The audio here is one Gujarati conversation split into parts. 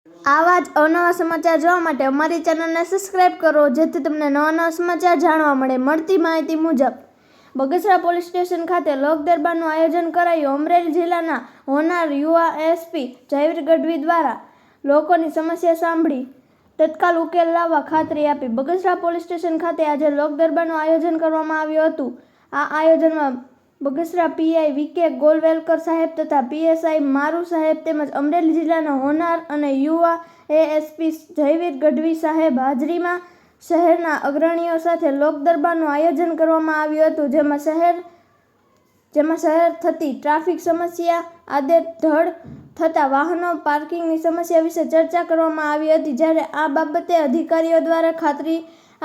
આવા જ અવનવા સમાચાર જોવા માટે અમારી ચેનલને સબસ્ક્રાઇબ કરો, જેથી તમને નવા નવા સમાચાર જાણવા મળે. મળતી માહિતી મુજબ બગસરા પોલીસ સ્ટેશન ખાતે લોક દરબારનું આયોજન કરાયું. અમરેલી જિલ્લાના હોનાર યુવા એસપી જયવીર ગઢવી દ્વારા લોકોની સમસ્યા સાંભળી તત્કાલ ઉકેલ લાવવા ખાતરી આપી. બગસરા પોલીસ સ્ટેશન ખાતે આજે લોક દરબારનું આયોજન કરવામાં આવ્યું હતું. આ આયોજનમાં બગસરા પીઆઈ વીકે ગોલવેલકર સાહેબ તથા પીએસઆઈ મારુ સાહેબ તેમજ અમરેલી જિલ્લાના હોનાર અને યુવા એએસપી જયવીર ગઢવી સાહેબ હાજરીમાં શહેરના અગ્રણીઓ સાથે લોક દરબારનું આયોજન કરવામાં આવ્યું હતું, જેમાં શહેર થતી ટ્રાફિક સમસ્યા, આડેધડ થતા વાહનો પાર્કિંગની સમસ્યા વિશે ચર્ચા કરવામાં આવી હતી. જ્યારે આ બાબતે અધિકારીઓ દ્વારા ખાતરી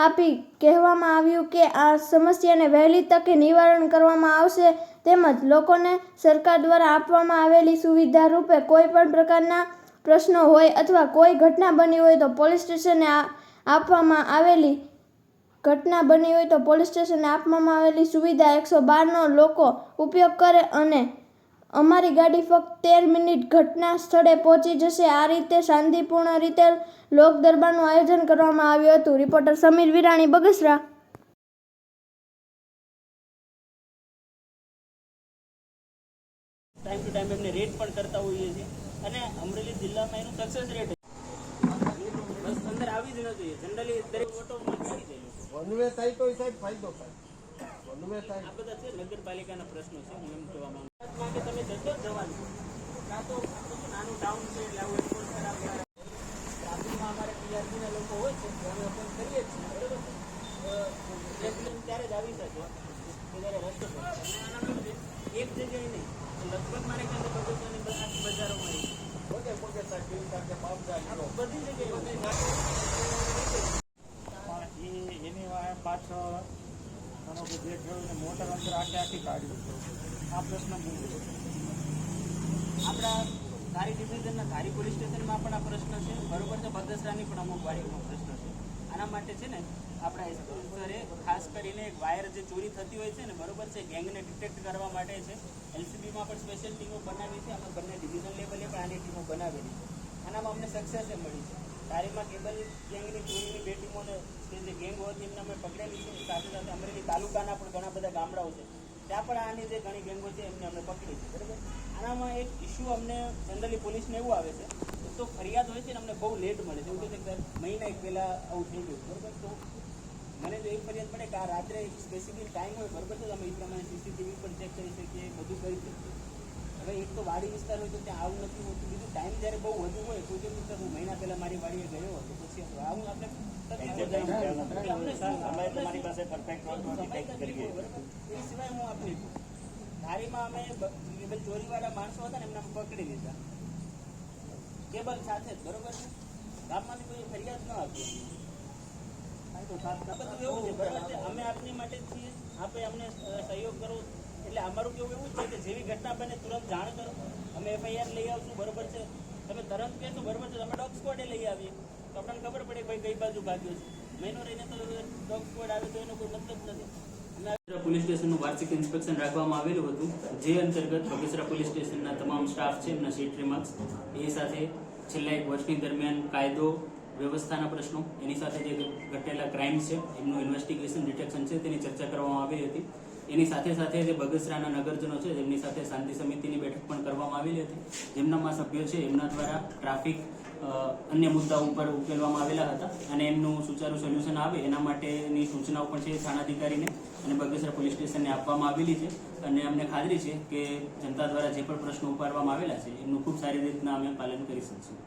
આપી કહેવામાં આવ્યું કે આ સમસ્યાને વહેલી તકે નિવારણ કરવામાં આવશે, તેમજ લોકોને સરકાર દ્વારા આપવામાં આવેલી સુવિધા રૂપે કોઈ પણ પ્રકારના પ્રશ્નો હોય અથવા કોઈ ઘટના બની હોય તો પોલીસ સ્ટેશને આપવામાં આવેલી સુવિધા 112નો લોકો ઉપયોગ કરે અને અમારી ગાડી ફક્ત 13 મિનિટ ઘટના સ્થળે પહોંચી જશે. આ રીતે શાંતિપૂર્ણ રીતે લોક દરબારનું આયોજન કરવામાં આવ્યું હતું. Reporter Samir Virani, Bagasara. Time to time એમને રેટ પણ કરતા હોઈએ છીએ અને અમરેલી જિલ્લામાં એનું સક્સેસ રેટ બસ અંદર આવી જ ન જોઈએ. જનરલી દરેક ઓટોમાં આવી જાય. વનવે થાય તો સાહેબ ફાયદો થાય. વનવે થાય આ બધા છે નગરપાલિકાના પ્રશ્નો છે. હું એમ કહેવા માંગુ છું કે તમે જશો જ જવાનું કાં તો નાનું ટાઉન છે એટલે આવું એન્ફોર્સ ખરાબ ટ્રાફિકમાં અમારે ટીઆરપીના લોકો હોય છે તો અમે અપોઇન્ટ કરીએ જ છીએ, બરોબર છે. ત્યારે જ આવી શકે કે જ્યારે રસ્તો એક જગ્યાએ નહીં, લગભગ મારે ખ્યાલ બગસરાની બજારોમાં બધી જગ્યાએ એની પાછળ જે થયું મોટર અંદર આખી કાઢ્યું. આ પ્રશ્ન આપણા ધારી ડિવિઝનના ધારી પોલીસ સ્ટેશનમાં પણ આ પ્રશ્ન છે, બરોબર છે. બગસરાની પણ અમુક વાડીનો પ્રશ્ન છે. આના માટે છે ને આપણા એસપી ખાસ કરીને એક વાયર જે ચોરી થતી હોય છે ને, બરોબર છે, ગેંગને ડિટેક્ટ કરવા માટે છે. એલસીબીમાં પણ સ્પેશિયલ ટીમો બનાવી છે. અમે બંને ડિવિઝન લેવલે પણ આની ટીમો બનાવેલી છે. આનામાં અમને સક્સેસ મળી છે. ધારીમાં કેબલ ગેંગની ચોરીની 2 ટીમોને જે ગેંગ હોતી એમને અમે પકડેલી છે. સાથે સાથે અમરેલી તાલુકાના પણ ઘણા બધા ગામડાઓ છે, ત્યાં પણ આની જે ઘણી ગેંગો છે એમને અમે પકડી છે, બરાબર. આનામાં એક ઇસ્યુ અમને જનરલી પોલીસને એવું આવે છે તો ફરિયાદ હોય છે ને અમને બહુ લેટ મળે છે. એવું કહે છે કે મહિના એક પહેલાં આવું થઈ ગયું, બરાબર. તો મને જો એક ફરિયાદ પડે કે આ રાત્રે એક સ્પેસિફિક ટાઈમ હોય, બરાબર છે, અમે એ પ્રમાણે સીસીટીવી પણ ચેક કરી શકીએ, બધું કરી શકીએ. હવે એક તો વાડી વિસ્તાર હોય તો ત્યાં આવું નથી હોતું. બીજું ટાઈમ જ્યારે બહુ વધુ હોય તો જે વિસ્તાર હું મહિના પહેલાં મારી વાડીએ ગયો હતો પછી આવું આપણે તમારી પાસે પરફેક્ટ એ સિવાય હું આપની ધારીમાં અમે કેબલ ચોરીવાળા માણસો હતા ને એમને પકડી લીધા કેબલ સાથે જ, બરોબર છે. ગામમાંથી કોઈ ફરિયાદ ન આપી. બધું એવું છે, બરાબર છે. અમે આપની માટે જ છીએ, આપે અમને સહયોગ કરો. એટલે અમારું કેવું એવું છે કે જેવી ઘટના બને તુરંત જાણ કરો, અમે એફઆઈઆર લઈ આવશું, બરોબર છે. તમે તરત કહેશો, બરોબર છે, તમે ડોગ સ્ક્વોડે લઈ આવીએ તો આપણને ખબર પડે ભાઈ કઈ બાજુ ભાગ્યો છે. મહિનો રહીને તો ડોગ સ્ક્વોડ આવે તો એનો કોઈ મતલબ નથી. પોલીસ સ્ટેશનનું વાર્ષિક ઇન્સ્પેક્શન રાખવામાં આવેલું હતું, જે અંતર્ગત બગસરા પોલીસ સ્ટેશનના તમામ સ્ટાફ છે એમના સીટ રિમાર્ક્સ, એ સાથે છેલ્લા 1 વર્ષની દરમિયાન કાયદો વ્યવસ્થાના પ્રશ્નો, એની સાથે જે ઘટેલા ક્રાઇમ્સ છે એમનું ઇન્વેસ્ટિગેશન ડિટેક્શન છે તેની ચર્ચા કરવામાં આવી હતી. એની સાથે સાથે જે બગસરાના નગરજનો છે તેમની સાથે શાંતિ સમિતિની બેઠક પણ કરવામાં આવેલી હતી. જેમનામાં સભ્યો છે એમના દ્વારા ટ્રાફિક અન્ય મુદ્દાઓ ઉપર ઉકેલવામાં આવેલા હતા અને એમનું સુચારું સોલ્યુશન આવે એના માટેની સૂચનાઓ પણ છે થાણાધિકારીને અને બગસરા પોલીસ સ્ટેશનને આપવામાં આવેલી છે. અને અમને ખાતરી છે કે જનતા દ્વારા જે પણ પ્રશ્નો ઉપાડવામાં આવેલા છે એમનું ખૂબ સારી રીતના અમે પાલન કરી શકીશું.